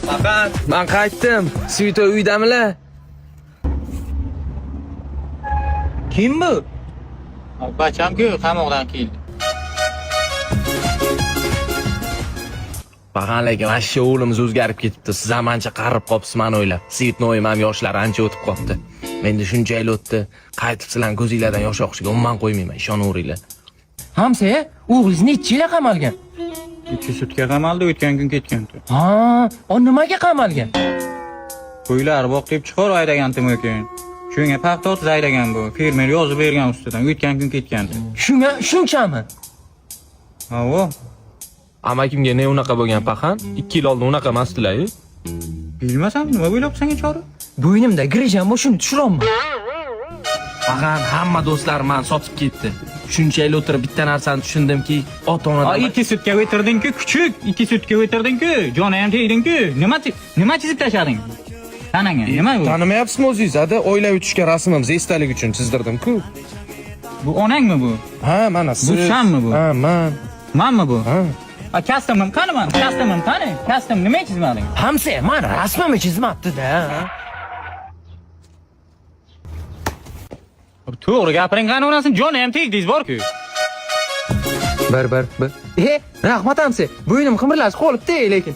Faqat men qaytdim. Svito uydamilar? Kim bu? Bacham-ku qamoqdan keldi. Bag'an lekin vashsha o'g'limiz o'zgarib ketibdi. Siz ham ancha qarib qopsiz meni o'ylab. Svitnoyim ham yoshlari ancha o'tib qopti. Menda shuncha yil o'tdi. Qaytib sizlarning ko'zinglardan yosh oqishiga umuman qo'ymayman, ishonaveringlar. Hamsa, o'g'lingiz necha yil qamalgan? 2 sutka qamaldi, o'tgan kun ketgan-ku. Ha, o nimaga qamalgan? Qo'ylar boq deb chiqar aydagan-tim ekan. Shunga paxta o'tib aydagan bu. Fermer yozib bergan ustidan, o'tgan kun ketgan-ku. Shunchami? Ha, o. Amakimga ne unaqa bo'lgan paxan? 2 yil oldin unaqa emasdilar-ku. Bilmasam, nima bo'lyapsan chori? Bo'ynimda grijam bor, shuni tushiraman. Bag'an hamma do'stlarim meni sotib ketdi. Shuncha yil o'tirib bitta narsani tushundimki, ota-onadan 2 sutka o'tirding-ku, kuchuk. 2 sutka o'tirding-ku, joni ham tegding-ku. Nima chizib tashlading? Tananga, nima bu? Tanimayapsizmi o'zingiz? Ada o'ylab o'tishga rasmimiz esdalik uchun chizdirdim-ku. Bu onangmi bu? Ha, mana siz. Bu sanmi bu? Ha, men. Manmi bu? Ha. Kastimim qanaman? Kastimim qani? Kastim nima chizmading? Hamsa, men rasmimni chizmabdi-da. To'g'ri gapiring, qani onasini joni ham tegdingiz bor-ku. Bir. Rahmat hamsa, bo'ynim qimirlashib qolibdi, lekin